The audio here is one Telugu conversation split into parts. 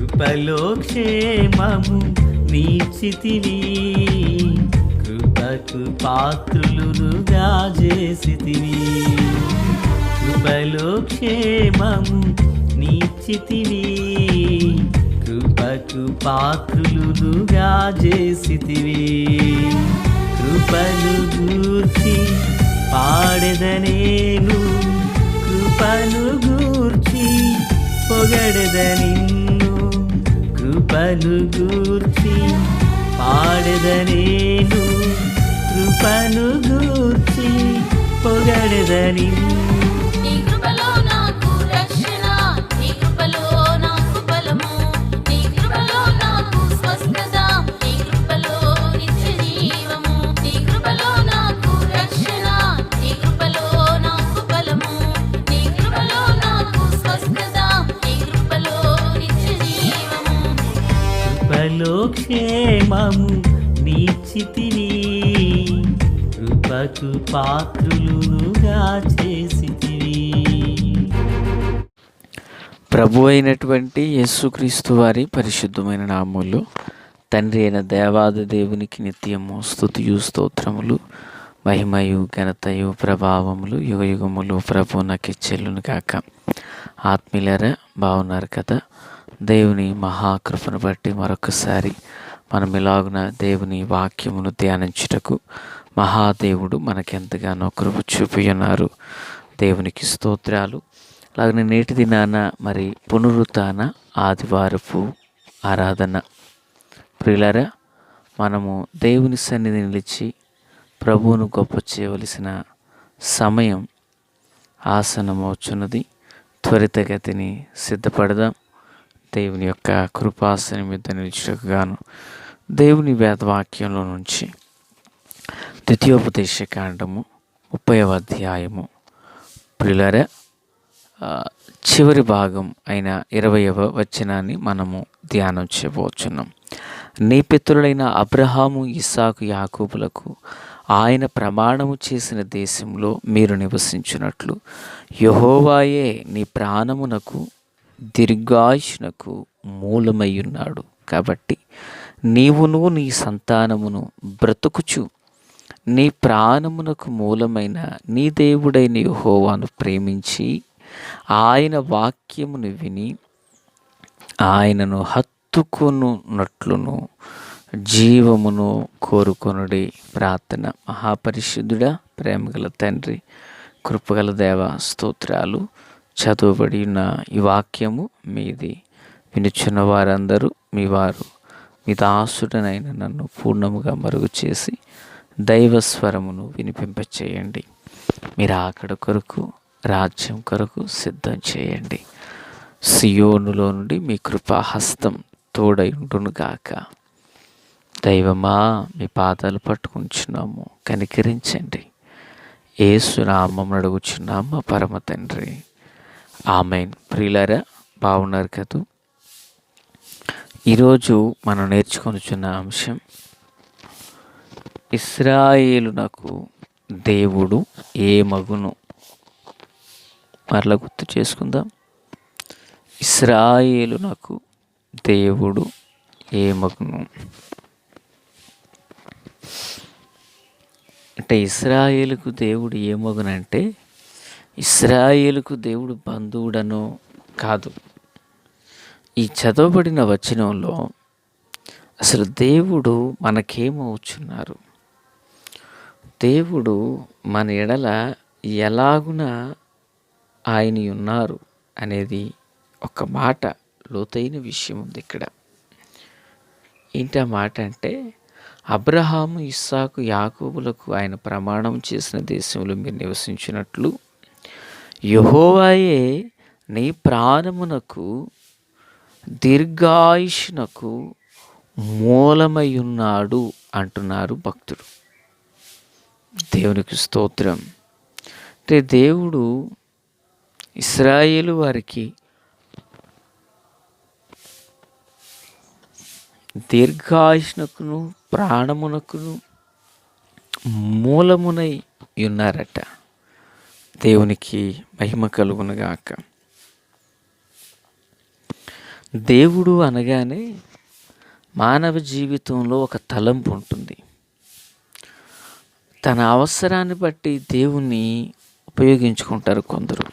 కృపలో క్షేమము నీచితివి, కృపకు పాత్రులుగా చేసితివి. కృపలో క్షేమము నీచితివి, కృపకు పాత్రులుగా చేసితివి. కృపను గూర్చి పాడెదనేను, కృపను గూర్చి పొగడెద నిన్ను. కృపను గూర్చి పాడెదనేను, కృపను గూర్చి పొగడెద నిన్ను. కృపలో క్షేమము నీచితివి, కృపకు పాత్రులుగా చేసితివి. ప్రభు అయినటువంటి యేసుక్రీస్తు వారి పరిశుద్ధమైన నామములో తండ్రి అయిన దేవాది దేవునికి నిత్యము స్తుతియు స్తోత్రములు, మహిమయు ఘనతయు ప్రభావములు యుగయుగములు ప్రభువునకి చెల్లును కాక. ఆత్మీయులారా, బాగున్నారు కదా? దేవుని మహాకృపను బట్టి మరొకసారి మనం ఇలాగున దేవుని వాక్యమును ధ్యానించుటకు మహాదేవుడు మనకెంతగానో కృప చూపి ఉన్నారు. దేవునికి స్తోత్రాలు. అలాగనే నేటి దినాన మరి పునరుత్థాన ఆదివారపు ఆరాధన. ప్రియులారా, మనము దేవుని సన్నిధి నిలిచి ప్రభువును గొప్ప చేయవలసిన సమయం ఆసనమవుచున్నది. త్వరితగతిని సిద్ధపడదాం. దేవుని యొక్క కృపాసనం మీద నిలిచుటకు గాను దేవుని వేదవాక్యంలో నుంచి ద్వితీయోపదేశకాండము 30వ అధ్యాయము ప్రియులారా చివరి భాగం అయిన 20వ వచనాన్ని మనము ధ్యానం చేయబోచున్నాం. నీ పితరులైన అబ్రహాము, ఇస్సాకు, యాకోబులకు ఆయన ప్రమాణము చేసిన దేశంలో మీరు నివసించున్నట్లు యెహోవాయే నీ ప్రాణమునకు దీర్ఘాయుష్నకు మూలమయ్యున్నాడు. కాబట్టి నీవును నీ సంతానమును బ్రతుకుచు నీ ప్రాణమునకు మూలమైన నీ దేవుడైన యెహోవాను ప్రేమించి ఆయన వాక్యమును విని ఆయనను హత్తుకొనున్నట్లును జీవమును కోరుకొనుడి. ప్రార్థన. మహాపరిశుద్ధుడా, ప్రేమగల తండ్రి, కృపగల దేవ, స్తోత్రాలు. చదువుబడి ఉన్న ఈ వాక్యము మీది. వినుచున్న వారందరూ మీ వారు, మీ దాసుడనైన నన్ను పూర్ణముగా మరుగు చేసి దైవస్వరమును వినిపింపచేయండి. మీరు ఆకడ కొరకు, రాజ్యం కొరకు సిద్ధం చేయండి. సియోనులో నుండి మీ కృపాహస్తం తోడై ఉండునుగాక. దైవమా, మీ పాదాలు పట్టుకుంటున్నాము, కనికరించండి. యేసు నామమున అడుగుచున్నాము పరమ తండ్రి, ఆమెన్. ప్రియులారా, బాగున్నారు కదా? ఈరోజు మనం నేర్చుకొనుచున్న అంశం ఇశ్రాయేలునకు దేవుడు ఏ మగును. మరలా గుర్తు చేసుకుందాం. ఇశ్రాయేలునకు దేవుడు ఏ మగును అంటే, ఇశ్రాయేలుకు దేవుడు ఏ మగునంటే ఇశ్రాయేలుకు దేవుడు బంధువుడనో కాదు. ఈ చదవబడిన వచనంలో అసలు దేవుడు మనకేమవుచున్నారు, దేవుడు మన ఎడల ఎలాగున ఆయన ఉన్నారు అనేది ఒక మాట, లోతైన విషయం ఉంది ఇక్కడ. ఏంటి ఆ మాట అంటే, అబ్రహాము, ఇస్సాకు, యాకోబులకు ఆయన ప్రమాణం చేసిన దేశంలో మీరు నివసించినట్లు యెహోవాయే నీ ప్రాణమునకు దీర్ఘాయుష్నకు మూలమై ఉన్నాడు అంటున్నారు భక్తుడు. దేవునికి స్తోత్రం. అంటే దేవుడు ఇశ్రాయేలు వారికి దీర్ఘాయుష్నకును ప్రాణమునకును మూలమునై ఉన్నారట. దేవునికి మహిమ కలుగునుగాక. దేవుడు అనగానే మానవ జీవితంలో ఒక తలంపు ఉంటుంది. తన అవసరాన్ని బట్టి దేవుణ్ణి ఉపయోగించుకుంటారు కొందరు.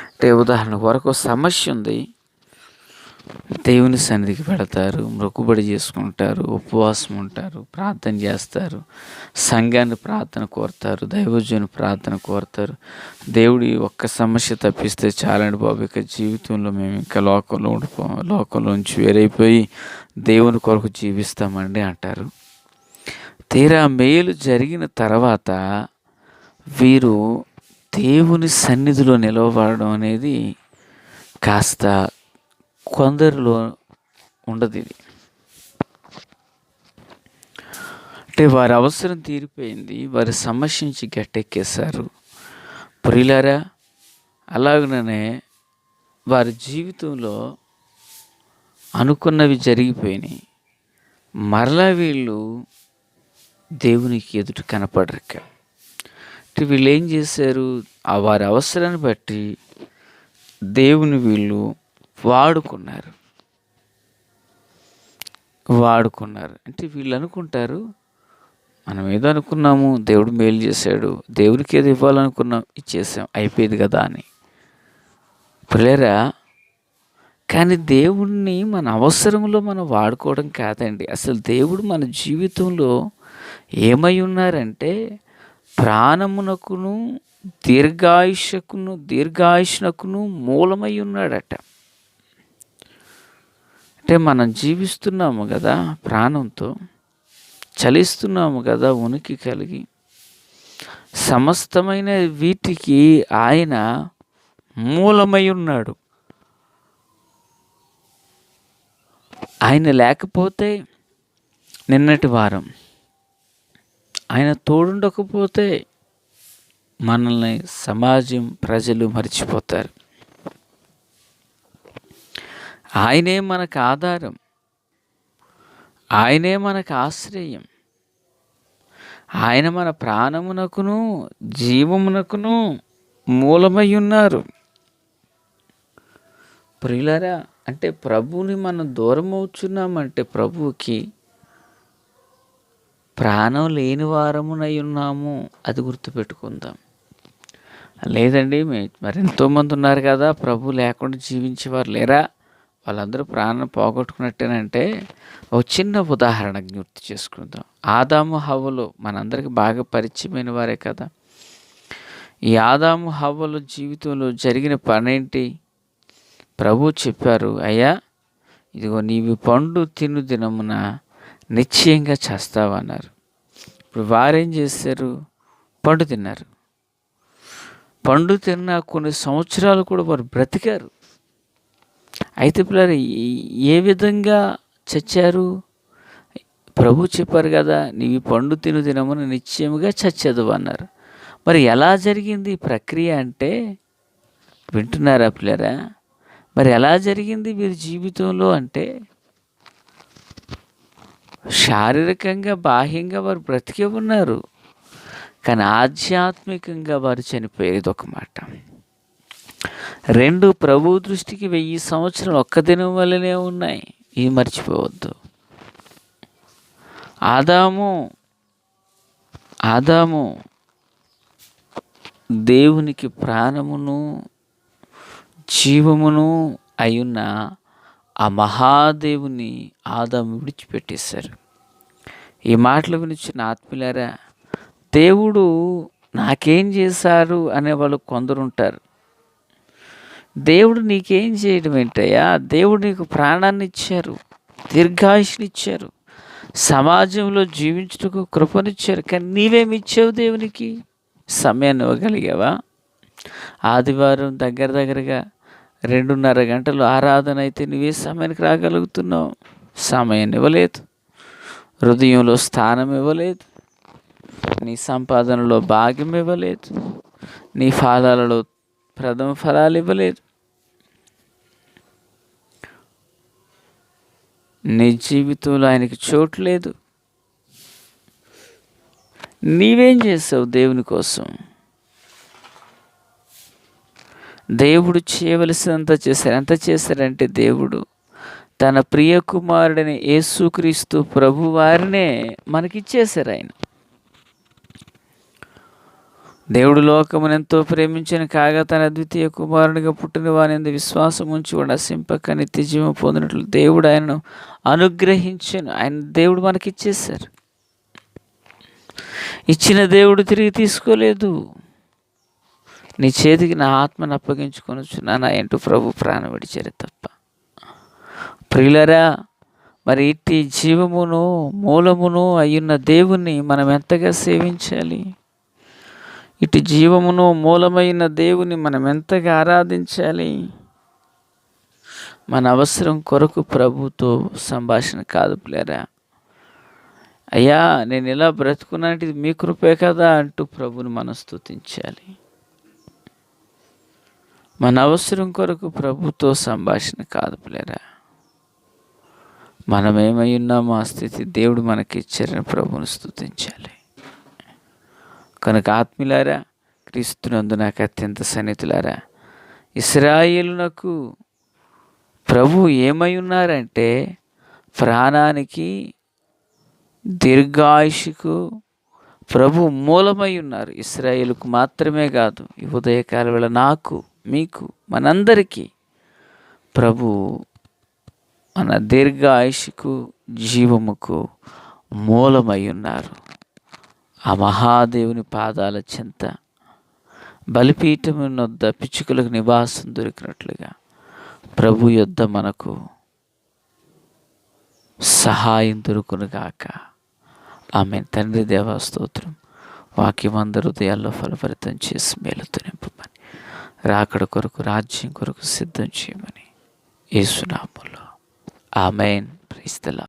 అంటే ఉదాహరణ వరకు సమస్య ఉంది, దేవుని సన్నిధికి వెళతారు, మొక్కుబడి చేసుకుంటారు, ఉపవాసం ఉంటారు, ప్రార్థన చేస్తారు, సంఘాన్ని ప్రార్థన కోరుతారు, దైవజుని ప్రార్థన కోరుతారు. దేవుడి ఒక్క సమస్య తప్పిస్తే చాలండి బాబు, ఇక జీవితంలో మేము ఇంకా లోకంలోంచి వేరైపోయి దేవుని కొరకు జీవిస్తామండి అంటారు. తీరా మేలు జరిగిన తర్వాత వీరు దేవుని సన్నిధిలో నిలవబడడం అనేది కాస్త కొందరిలో ఉండదు. ఇది అంటే వారి అవసరం తీరిపోయింది, వారి సమస్య నుంచి గట్టెక్కేశారు. ప్రియులారా, అలాగనే వారి జీవితంలో అనుకున్నవి జరిగిపోయినాయి. మరలా వీళ్ళు దేవునికి ఎదుట కనపడరిక. అంటే వీళ్ళు ఏం చేశారు, ఆ వారి అవసరాన్ని బట్టి దేవుని వీళ్ళు వాడుకున్నారు. అంటే వీళ్ళు అనుకుంటారు, మనం ఏదో అనుకున్నాము, దేవుడు మేలు చేశాడు, దేవునికి ఏదో ఇవ్వాలనుకున్నాం, ఇచ్చేసాం, అయిపోయింది కదా అని. పిల్లరా, కానీ దేవుణ్ణి మన అవసరంలో మనం వాడుకోవడం కాదండి. అసలు దేవుడు మన జీవితంలో ఏమై ఉన్నారంటే ప్రాణమునకును దీర్ఘాయుష్నకును మూలమై ఉన్నాడట. అంటే మనం జీవిస్తున్నాము కదా, ప్రాణంతో చలిస్తున్నాము కదా, ఉనికి కలిగి, సమస్తమైన వీటికి ఆయన మూలమై ఉన్నాడు. ఆయన లేకపోతే నిన్నటి వారం, ఆయన తోడుండకపోతే మనల్ని సమాజం, ప్రజలు మర్చిపోతారు. ఆయనే మనకు ఆధారం, ఆయనే మనకు ఆశ్రయం, ఆయన మన ప్రాణమునకును జీవమునకును మూలమై ఉన్నారు. ప్రియులారా, అంటే ప్రభువుని మనం దూరం అవుతున్నామంటే ప్రభువుకి ప్రాణం లేని వారమునై ఉన్నాము, అది గుర్తుపెట్టుకుందాం. లేదండి మరి ఎంతోమంది ఉన్నారు కదా ప్రభు లేకుండా జీవించేవారు లేరా, వాళ్ళందరూ ప్రాణం పోగొట్టుకున్నట్టేనంటే ఒక చిన్న ఉదాహరణ గుర్తు చేసుకుందాం. ఆదాము హవ్వలు మనందరికీ బాగా పరిచయమైన వారే కదా. ఈ ఆదాము హవ్వల జీవితంలో జరిగిన పనేంటి? ప్రభు చెప్పారు, అయ్యా ఇదిగో నీవి పండు తిను దినమున నిశ్చయంగా చేస్తావన్నారు. ఇప్పుడు వారేం చేశారు? పండు తిన్నారు. పండు తిన్న కొన్ని సంవత్సరాలు కూడా వారు బ్రతికారు. అయితే పిల్లలు ఏ విధంగా చచ్చారు? ప్రభు చెప్పారు కదా, నీవి పండు తిను దినమున నిశ్చయముగా చచ్చేదు అన్నారు. మరి ఎలా జరిగింది ప్రక్రియ అంటే, వింటున్నారా పిల్లరా? మరి ఎలా జరిగింది వీరి జీవితంలో అంటే, శారీరకంగా బాహ్యంగా వారు బ్రతికే ఉన్నారు, కానీ ఆధ్యాత్మికంగా వారు చనిపోయారు. ఇది ఒక మాట. 2 ప్రభు దృష్టికి 1000 సంవత్సరాలు ఒక్క దినం వల్లనే ఉన్నాయి. ఇది మర్చిపోవద్దు. ఆదాము దేవునికి ప్రాణమును జీవమును అయ్యున్న ఆ మహాదేవుని ఆదాము విడిచిపెట్టేశారు. ఈ మాటలు వినిచిన ఆత్మీయులారా, దేవుడు నాకేం చేశారు అనేవాళ్ళు కొందరు ఉంటారు. దేవుడు నీకేం చేయడం ఏంటయ్యా? దేవుడు నీకు ప్రాణాన్ని ఇచ్చారు, దీర్ఘాయుష్నిచ్చారు, సమాజంలో జీవించుటకు కృపనిచ్చారు, కానీ నీవేమిచ్చావు దేవునికి? సమయాన్ని ఇవ్వగలిగావా? ఆదివారం దగ్గరగా 2:30 గంటలు ఆరాధన అయితే నువ్వే సమయానికి రాగలుగుతున్నావు? సమయాన్ని ఇవ్వలేదు, హృదయంలో స్థానం ఇవ్వలేదు, నీ సంపాదనలో భాగ్యం ఇవ్వలేదు, నీ ఫలాలలో ప్రథమ ఫలాలు ఇవ్వలేదు. నీ జీవితంలో ఆయనకి చోటు లేదు. నీవేం చేసావు దేవుని కోసం? దేవుడు చేయవలసినంత చేశారు. ఎంత చేశారంటే దేవుడు తన ప్రియ కుమారుడైన యేసుక్రీస్తు ప్రభు వారినే మనకిచ్చేశారు. ఆయన దేవుడు లోకమును ఎంతో ప్రేమించిన కాగా తన అద్వితీయ కుమారునిగా పుట్టిన వాని యందు విశ్వాసం ఉంచి వాడు నశింపక నిత్య జీవం పొందినట్లు దేవుడు ఆయనను అనుగ్రహించను. ఆయన దేవుడు మనకిచ్చేశారు. ఇచ్చిన దేవుడు తిరిగి తీసుకోలేదు. నీ చేతికి నా ఆత్మను అప్పగించుకొనుచున్నాను అంటూ ప్రభు ప్రాణం విడిచారు తప్ప. ప్రియులరా, మరి ఇట్టి జీవమును మూలమును అయ్యున్న దేవుణ్ణి మనం ఎంతగా సేవించాలి? ఇటు జీవమును మూలమైన దేవుని మనం ఎంతగా ఆరాధించాలి? మన అవసరం కొరకు ప్రభుతో సంభాషణ కాదు ప్రియులారా. అయ్యా, నేను ఇలా బ్రతుకున్నానంటే ఇది మీ కృపే కదా అంటూ ప్రభుని మనం స్తుతించాలి. మన అవసరం కొరకు ప్రభుతో సంభాషణ కాదు ప్రియులారా. మనం ఏమై ఉన్నామో ఆ స్థితి దేవుడు మనకి ఇచ్చారని ప్రభుని స్తుతించాలి. కనుక ఆత్మీయులారా, క్రీస్తునందు నాకు అత్యంత సన్నిహితులారా, ఇశ్రాయేలునకు ప్రభు ఏమై ఉన్నారంటే ప్రాణానికి, దీర్ఘాయుషుకు ప్రభు మూలమై ఉన్నారు. ఇశ్రాయేలుకు మాత్రమే కాదు, ఈ ఉదయకాల వేళ నాకు, మీకు, మనందరికీ ప్రభు మన దీర్ఘాయుషుకు, జీవముకు మూలమై ఉన్నారు. ఆ మహాదేవుని పాదాల చెంత బలిపీఠము నొద్ద పిచ్చుకలకు నివాసం దొరికినట్లుగా ప్రభు యొద్ద మనకు సహాయం దొరుకునుగాక. ఆమె తండ్రి దేవా స్తోత్రం. వాక్యమందరూ హృదయాల్లో ఫలభరితం చేసి మేలుతో నింపమని, రాకడ కొరకు రాజ్యం కొరకు సిద్ధం చేయమని యేసు నామములో ఆమేన్. Praise the lord.